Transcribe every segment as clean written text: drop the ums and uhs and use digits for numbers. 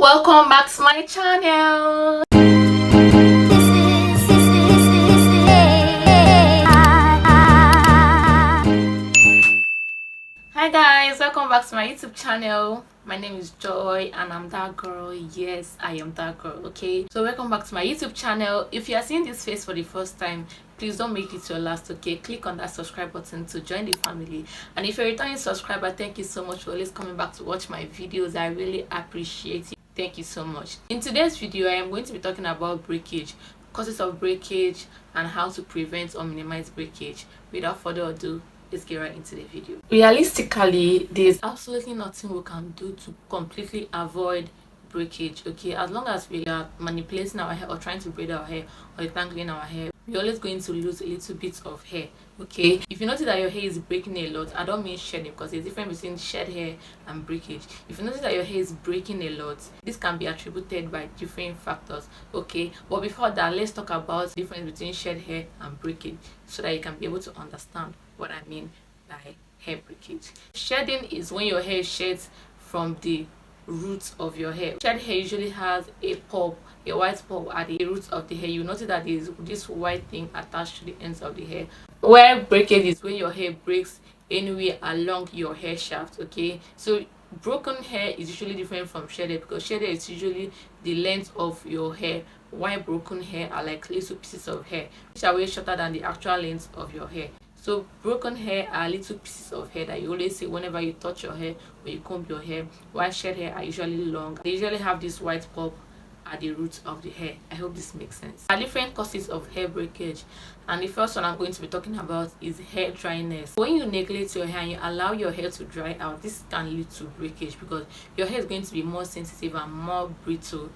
Welcome back to my channel. Hi guys, welcome back to my YouTube channel. My name is Joy and I'm that girl. Yes, I am that girl. Okay, so welcome back to my YouTube channel. If you are seeing this face for the first time, please don't make it your last. Okay, click on that subscribe button to join the family. And if you're a returning subscriber, thank you so much for always coming back to watch my videos. I really appreciate it. Thank you so much. In today's video, I am going to be talking about breakage, causes of breakage, and how to prevent or minimize breakage. Without further ado, let's get right into the video. Realistically, there's absolutely nothing we can do to completely avoid breakage. Okay, as long as we are manipulating our hair or trying to braid our hair or detangling our hair, we're always going to lose a little bit of hair. Okay, if you notice that your hair is breaking a lot, I don't mean shedding, because there's a difference between shed hair and breakage. If you notice that your hair is breaking a lot, this can be attributed by different factors. Okay, but before that, let's talk about the difference between shed hair and breakage so that you can be able to understand what I mean by hair breakage. Shedding is when your hair sheds from the roots of your hair. Shed hair usually has a pulp, a white pulp at the roots of the hair. You notice that there is this white thing attached to the ends of the hair. Where breakage is when your hair breaks anywhere along your hair shaft. Okay, so broken hair is usually different from shedded, because shedded is usually the length of your hair, while broken hair are like little pieces of hair which are way shorter than the actual length of your hair. So broken hair are little pieces of hair that you always see whenever you touch your hair or you comb your hair, while shed hair are usually long. They usually have this white pulp at the roots of the hair. I hope this makes sense. There are different causes of hair breakage, and the first one I'm going to be talking about is hair dryness. When you neglect your hair and you allow your hair to dry out, this can lead to breakage, because your hair is going to be more sensitive and more brittle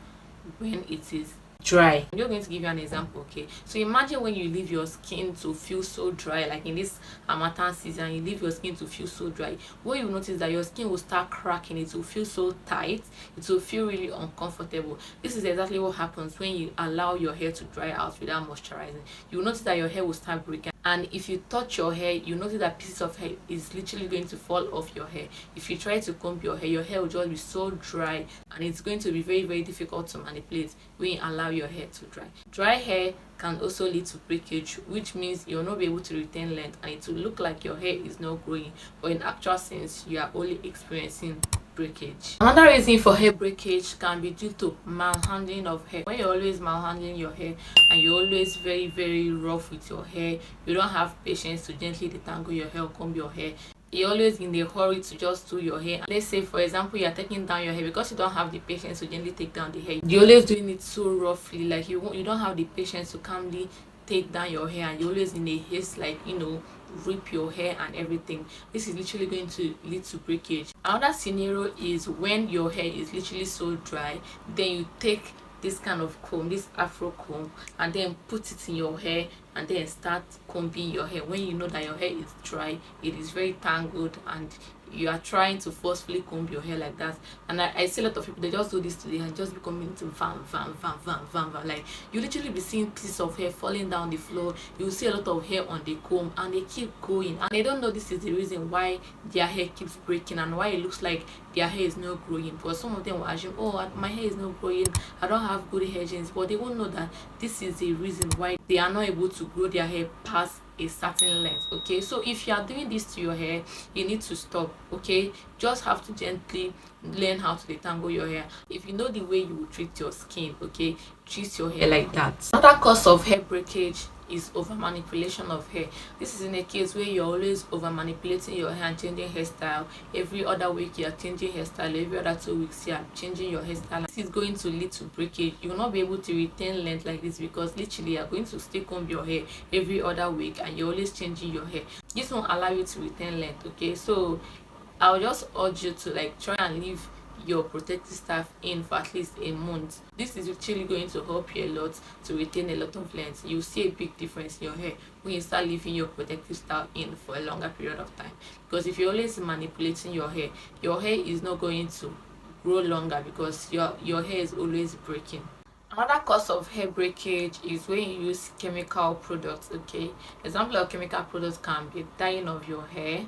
when it is dry. I'm just going to give you an example. Okay, so imagine when you leave your skin to feel so dry, like in this harmattan season, you leave your skin to feel so dry. What you notice that your skin will start cracking, it will feel so tight, it will feel really uncomfortable. This is exactly what happens when you allow your hair to dry out without moisturizing. You will notice that your hair will start breaking, and if you touch your hair, you notice that pieces of hair is literally going to fall off your hair. If you try to comb your hair will just be so dry, and it's going to be very difficult to manipulate when you allow your hair to dry. Dry hair can also lead to breakage, which means you'll not be able to retain length, and it will look like your hair is not growing, but in actual sense you are only experiencing breakage. Another reason for hair breakage can be due to malhandling of hair. When you're always malhandling your hair and you're always very rough with your hair, you don't have patience to gently detangle your hair or comb your hair, you're always in a hurry to just do your hair. Let's say for example you are taking down your hair, because you don't have the patience to gently take down the hair, you're always doing it so roughly, like you don't have the patience to calmly take down your hair, and you're always in a haste, like, you know, rip your hair and everything. This is literally going to lead to breakage. Another scenario is when your hair is literally so dry, then you take this kind of comb, this afro comb, and then put it in your hair and then start combing your hair. When you know that your hair is dry, it is very tangled, and you are trying to forcefully comb your hair like that, and I see a lot of people, they just do this today and just be combing to van. Like you literally be seeing pieces of hair falling down the floor. You see a lot of hair on the comb, and they keep going, and they don't know this is the reason why their hair keeps breaking and why it looks like their hair is not growing. Because some of them will assume, oh, my hair is not growing, I don't have good hair genes, but they won't know that this is the reason why they are not able to grow their hair past a certain length. Okay, so if you are doing this to your hair, you need to stop. Okay, just have to gently learn how to detangle your hair. If you know the way you will treat your skin, okay, treat your hair like that. Another cause of hair breakage is over manipulation of hair. This is in a case where you're always over manipulating your hair and changing hairstyle. Every other week you are changing hairstyle, every other 2 weeks you are changing your hairstyle. This is going to lead to breakage. You will not be able to retain length like this, because literally you are going to still comb your hair every other week and you're always changing your hair. This won't allow you to retain length. Okay, so I'll just urge you to like try and leave your protective stuff in for at least a month. This is actually going to help you a lot to retain a lot of length. You'll see a big difference in your hair when you start leaving your protective style in for a longer period of time. Because if you're always manipulating your hair is not going to grow longer, because your hair is always breaking. Another cause of hair breakage is when you use chemical products. Okay, example of chemical products can be dyeing of your hair,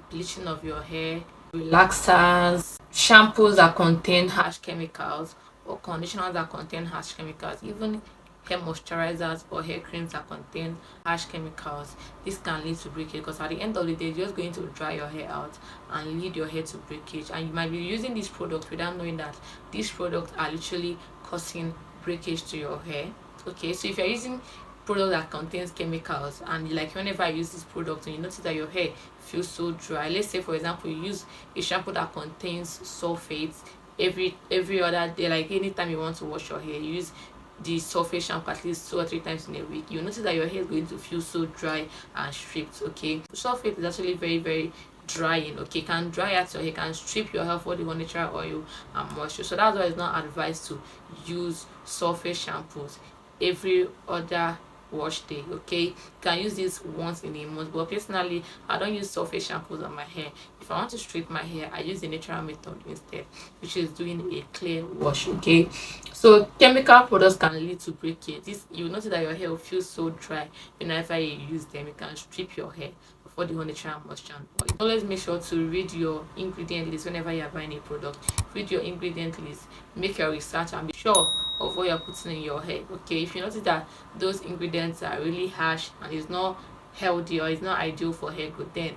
bleaching of your hair, relaxers, shampoos that contain harsh chemicals, or conditioners that contain harsh chemicals, even hair moisturizers or hair creams that contain harsh chemicals. This can lead to breakage, because at the end of the day, it's just going to dry your hair out and lead your hair to breakage. And you might be using these products without knowing that these products are literally causing breakage to your hair. Okay, so if you're using product that contains chemicals, and like whenever I use this product and you notice that your hair feels so dry, let's say for example you use a shampoo that contains sulfates every other day, like anytime you want to wash your hair, you use the sulfate shampoo at least 2 or 3 times in a week, you notice that your hair is going to feel so dry and stripped. Okay, sulfate is actually very drying. Okay, can dry out your hair, can strip your hair for the natural oil and moisture. So that's why it's not advised to use sulfate shampoos every other wash day. Okay, you can use this once in a month, but personally I don't use sulfate shampoos on my hair. If I want to straighten my hair, I use the natural method instead, which is doing a clear wash. Okay, so chemical products can lead to breakage. This, you will notice that your hair will feel so dry whenever you use them. It can strip your hair before the whole natural moisture and oil. Always make sure to read your ingredient list whenever you are buying a product. Read your ingredient list, make your research, and be sure of what you're putting in your hair. Okay, if you notice that those ingredients are really harsh and it's not healthy or it's not ideal for hair growth, then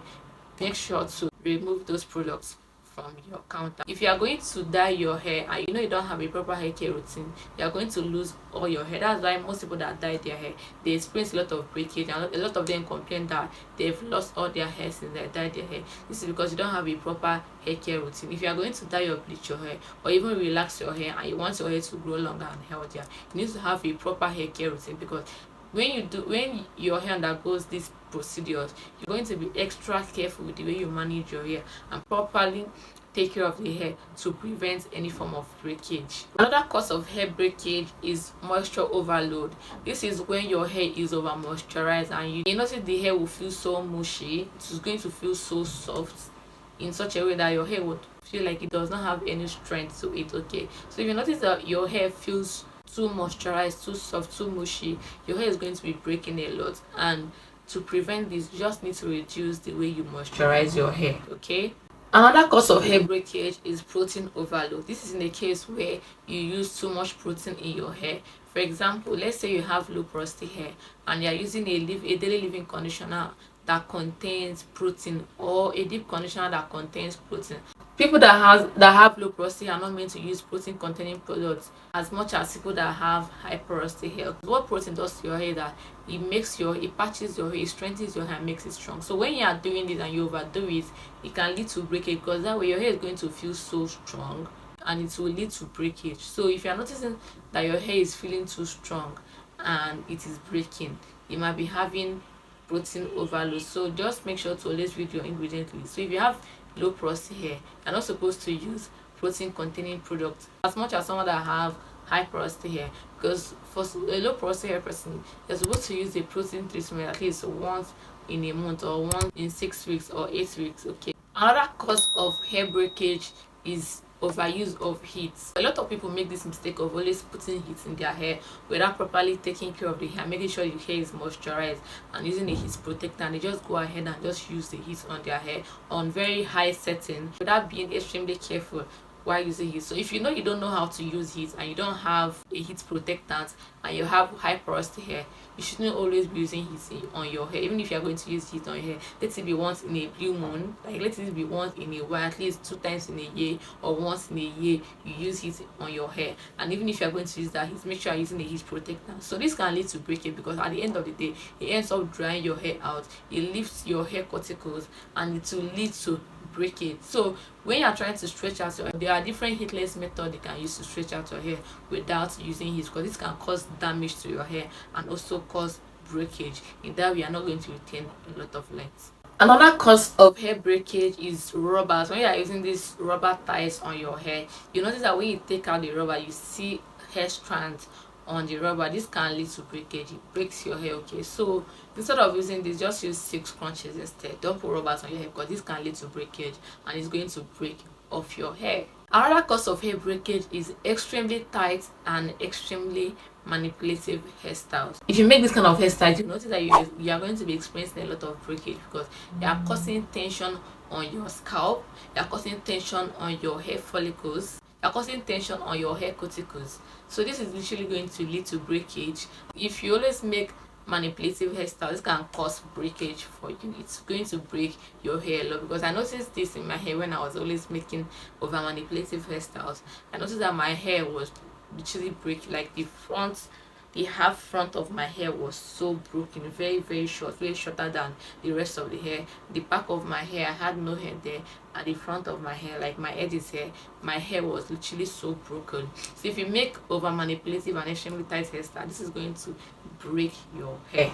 make sure to remove those products from your counter. If you are going to dye your hair and you know you don't have a proper hair care routine, you are going to lose all your hair. That's why most people that dye their hair, they experience a lot of breakage, and a lot of them complain that they've lost all their hair since they dyed their hair. This is because you don't have a proper hair care routine. If you are going to dye or bleach your hair or even relax your hair and you want your hair to grow longer and healthier, you need to have a proper hair care routine, because when your hair undergoes these procedures, you're going to be extra careful with the way you manage your hair and properly take care of the hair to prevent any form of breakage. Another cause of hair breakage is moisture overload. This is when your hair is over moisturized and you notice the hair will feel so mushy. It's going to feel so soft in such a way that your hair would feel like it does not have any strength to it. Okay, so if you notice that your hair feels too moisturized, too soft, too mushy, your hair is going to be breaking a lot. And to prevent this, you just need to reduce the way you moisturize your hair. Okay, another cause of hair breakage is protein overload. This is in a case where you use too much protein in your hair. For example, let's say you have low porosity hair and you're using a daily leave-in conditioner that contains protein, or a deep conditioner that contains protein. People that have low porosity are not meant to use protein containing products as much as people that have high porosity hair. What protein does to your hair, that it patches your hair, it strengthens your hair, makes it strong. So when you are doing this and you overdo it, it can lead to breakage, because that way your hair is going to feel so strong and it will lead to breakage. So if you are noticing that your hair is feeling too strong and it is breaking, you might be having protein overload. So just make sure to always read your ingredient list. So if you have low porosity hair, you're not supposed to use protein containing products as much as someone that have high porosity hair, because for a low porosity hair person, you're supposed to use a protein treatment at least once in a month or once in 6 weeks or 8 weeks. Okay, another cause of hair breakage is overuse of heat. A lot of people make this mistake of always putting heat in their hair without properly taking care of the hair, making sure the hair is moisturized and using a heat protector, and they just go ahead and just use the heat on their hair on very high setting without being extremely careful while using heat. So if you know you don't know how to use heat and you don't have a heat protectant and you have high porosity hair, you shouldn't always be using heat on your hair. Even if you're going to use heat on your hair, let it be once in a blue moon, like let it be once in a while, at least 2 times in a year or once in a year you use heat on your hair. And even if you're going to use that heat, make sure you're using a heat protectant. So this can lead to breakage, because at the end of the day it ends up drying your hair out, it lifts your hair cuticles, and it will lead to breakage. So when you are trying to stretch out your hair, there are different heatless methods you can use to stretch out your hair without using heat, because this can cause damage to your hair and also cause breakage. In that way, you are not going to retain a lot of length. Another cause of hair breakage is rubbers. When you are using these rubber ties on your hair, you notice that when you take out the rubber, you see hair strands on the rubber. This can lead to breakage, it breaks your hair. Okay, so instead of using this, just use silk scrunchies instead. Don't put rubbers on your hair, because this can lead to breakage and it's going to break off your hair. Another cause of hair breakage is extremely tight and extremely manipulative hairstyles. If you make this kind of hairstyle, you notice that you are going to be experiencing a lot of breakage, because you are causing tension on your scalp, you're causing tension on your hair follicles, you're causing tension on your hair cuticles. So this is literally going to lead to breakage. If you always make manipulative hairstyle, this can cause breakage for you. It's going to break your hair a lot, because I noticed this in my hair when I was always making over manipulative hairstyles. I noticed that my hair was literally break, like the half front of my hair was so broken, very very short, way shorter than the rest of the hair. The back of my hair, I had no hair there. At the front of my hair, like my edges here, my hair was literally so broken. So if you make over manipulative and extremely tight hairstyle, this is going to break your hair.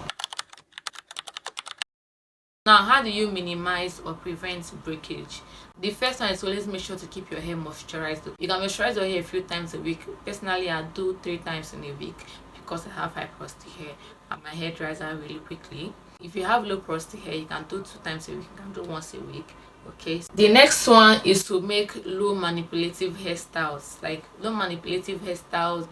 Now, how do you minimize or prevent breakage? The first one is always make sure to keep your hair moisturized. You can moisturize your hair a few times a week. Personally, I do 3 times in a week because I have high porosity hair and my hair dries out really quickly. If you have low porosity hair, you can do 2 times a week. You can do once a week. Okay, the next one is to make low manipulative hairstyles. Like, low manipulative hairstyles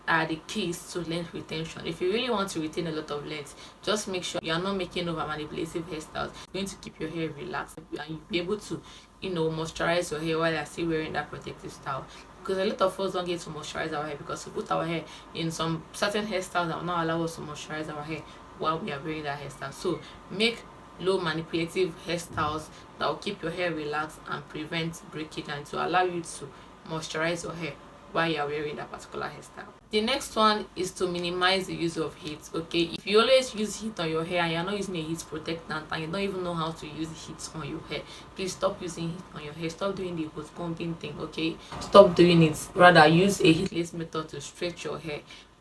are the keys to length retention. If you really want to retain a lot of length, just make sure you are not making over manipulative hairstyles. It's going to keep your hair relaxed and you'll be able to, moisturize your hair while you're still wearing that protective style. Because a lot of us don't get to moisturize our hair because we put our hair in some certain hairstyles that will not allow us to moisturize our hair while we are wearing that hairstyle. So make low manipulative hairstyles that will keep your hair relaxed and prevent breakage, and to allow you to moisturize your hair while you are wearing that particular hairstyle. The next one is to minimize the use of heat. Okay, if you always use heat on your hair and you're not using a heat protectant and you don't even know how to use heat on your hair, please stop using heat on your hair. Stop doing the hot combing thing. Okay, stop doing it. Rather, use a heatless method to stretch your hair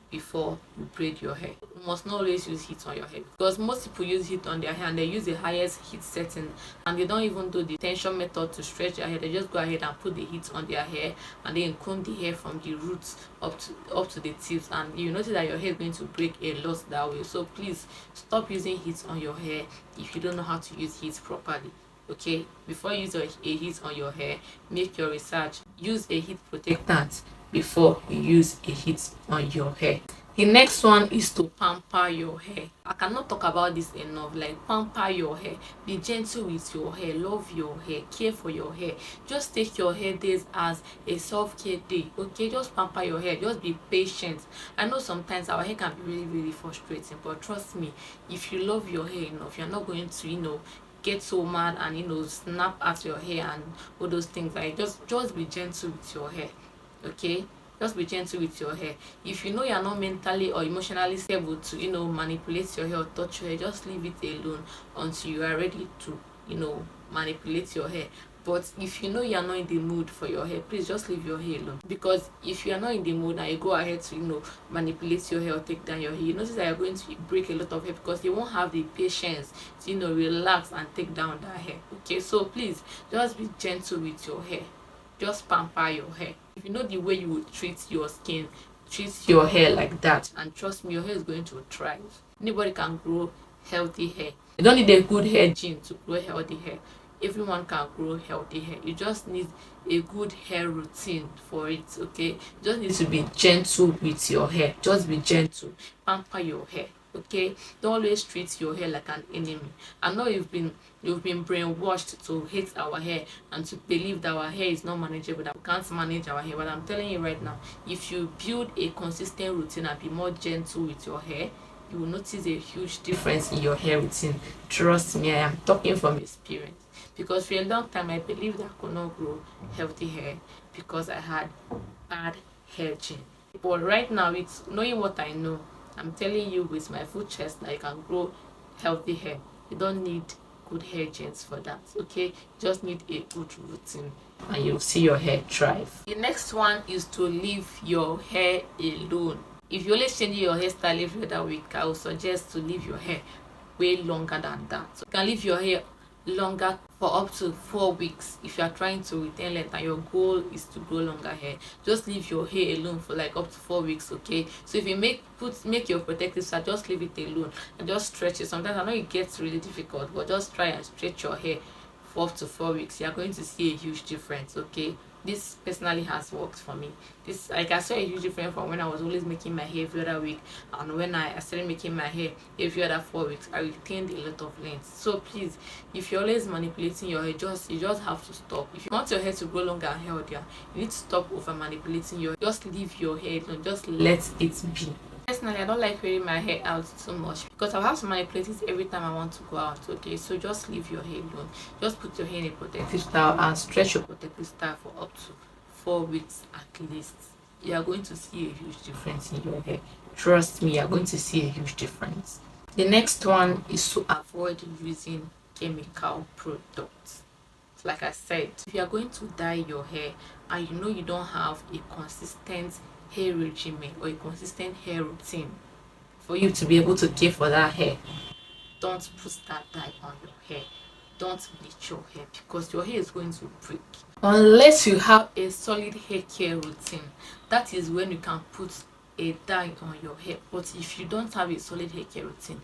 before you braid your hair. You must not always use heat on your hair, because most people use heat on their hair and they use the highest heat setting and they don't even do the tension method to stretch their hair. They just go ahead and put the heat on their hair and then comb the hair from the roots up to the tips, and you notice that your hair is going to break a lot that way. So please stop using heat on your hair if you don't know how to use heat properly. Okay, before you use a heat on your hair, make your research. Use a heat protectant before you use a heat on your hair. The next one is to pamper your hair. I cannot talk about this enough. Like, pamper your hair, be gentle with your hair, love your hair, care for your hair. Just take your hair days as a self-care day. Okay, just pamper your hair, just be patient. I know sometimes our hair can be really really frustrating, but trust me, if you love your hair enough, you're not going to get so mad and snap at your hair and all those things. Like, just be gentle with your hair. Okay, just be gentle with your hair. If you know you're not mentally or emotionally stable to manipulate your hair or touch your hair, just leave it alone until you are ready to manipulate your hair. But if you know you're not in the mood for your hair, please just leave your hair alone. Because if you're not in the mood and you go ahead to manipulate your hair or take down your hair, you notice that you're going to break a lot of hair because you won't have the patience to relax and take down that hair. Okay, so please just be gentle with your hair. Just pamper your hair. If you know the way you would treat your skin, treat your hair like that, and trust me, your hair is going to thrive. Anybody can grow healthy hair. You don't need a good hair gene to grow healthy hair. Everyone can grow healthy hair. You just need a good hair routine for it. Okay, you just need to be gentle with your hair. Just be gentle, pamper your hair. Okay, don't always treat your hair like an enemy. I know you've been brainwashed to hate our hair and to believe that our hair is not manageable, that we can't manage our hair. But I'm telling you right now, if you build a consistent routine and be more gentle with your hair, you will notice a huge difference in your hair routine. Trust me, I am talking from experience, because for a long time I believed I could not grow healthy hair because I had bad hair gene. But right now, it's knowing what I know, I'm telling you with my full chest that you can grow healthy hair. You don't need good hair genes for that. Okay, you just need a good routine and you'll see your hair thrive. The next one is to leave your hair alone. If you always change your hairstyle every other week, I would suggest to leave your hair way longer than that. So you can leave your hair longer for up to 4 weeks if you are trying to retain length and your goal is to grow longer hair. Just leave your hair alone for like up to 4 weeks. Okay, so if you make your protective style, just leave it alone and just stretch it. Sometimes I know it gets really difficult, but just try and stretch your hair for up to 4 weeks. You are going to see a huge difference. Okay, this personally has worked for me. This, like, I saw a huge difference from when I was always making my hair every other week, and when I started making my hair every other 4 weeks, I retained a lot of length. So please, if you're always manipulating your hair, you just have to stop. If you want your hair to grow longer and healthier, you need to stop over manipulating your hair. Just leave your hair alone, just let it be. Personally, I don't like wearing my hair out too much because I'll have to manipulate it every time I want to go out. Okay, so just leave your hair alone. Just put your hair in a protective style and stretch your protective style for up to 4 weeks at least. You are going to see a huge difference in your hair. Trust me, you are going to see a huge difference. The next one is to avoid using chemical products. Like I said, if you are going to dye your hair and you know you don't have a consistent hair regimen or a consistent hair routine for you to be able to care for that hair, don't put that dye on your hair. Don't bleach your hair because your hair is going to break. Unless you have a solid hair care routine, that is when you can put a dye on your hair. But if you don't have a solid hair care routine,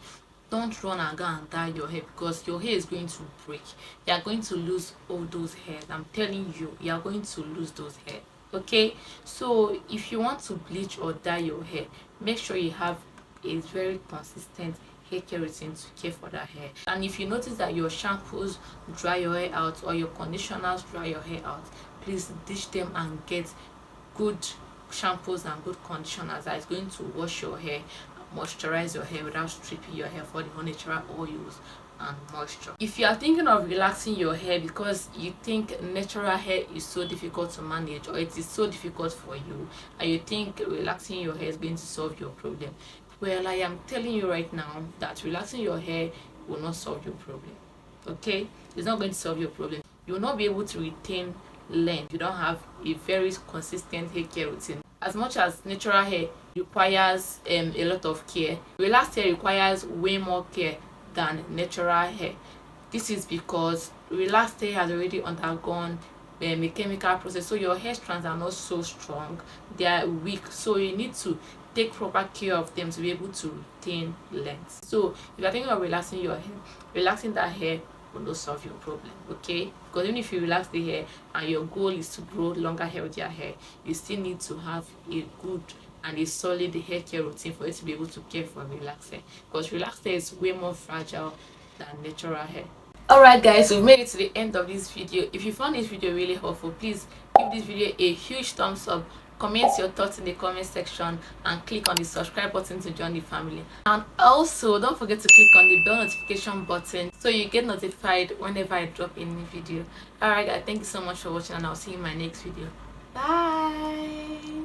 don't run and go and dye your hair because your hair is going to break. You are going to lose all those hairs. I'm telling you, you are going to lose those hairs. Okay, so if you want to bleach or dye your hair, make sure you have a very consistent hair care routine to care for that hair. And if you notice that your shampoos dry your hair out or your conditioners dry your hair out, please ditch them and get good shampoos and good conditioners that is going to wash your hair, moisturize your hair without stripping your hair for the unnatural oils and moisture. If you are thinking of relaxing your hair because you think natural hair is so difficult to manage or it is so difficult for you and you think relaxing your hair is going to solve your problem, well, I am telling you right now that relaxing your hair will not solve your problem. Okay, it's not going to solve your problem. You will not be able to retain length. You don't have a very consistent hair care routine. As much as natural hair requires a lot of care, relaxed hair requires way more care than natural hair. This is because relaxed hair has already undergone a chemical process, so your hair strands are not so strong, they are weak, so you need to take proper care of them to be able to retain length. So if you're thinking of relaxing your hair, relaxing that hair will not solve your problem. Okay, because even if you relax the hair and your goal is to grow longer healthier hair, you still need to have a good and a solid hair care routine for you to be able to care for relaxed hair, because relaxed hair is way more fragile than natural hair. Alright guys, we've made it to the end of this video. If you found this video really helpful, please give this video a huge thumbs up, comment your thoughts in the comment section, and click on the subscribe button to join the family. And also don't forget to click on the bell notification button so you get notified whenever I drop a new video. Alright guys, thank you so much for watching, and I'll see you in my next video. Bye.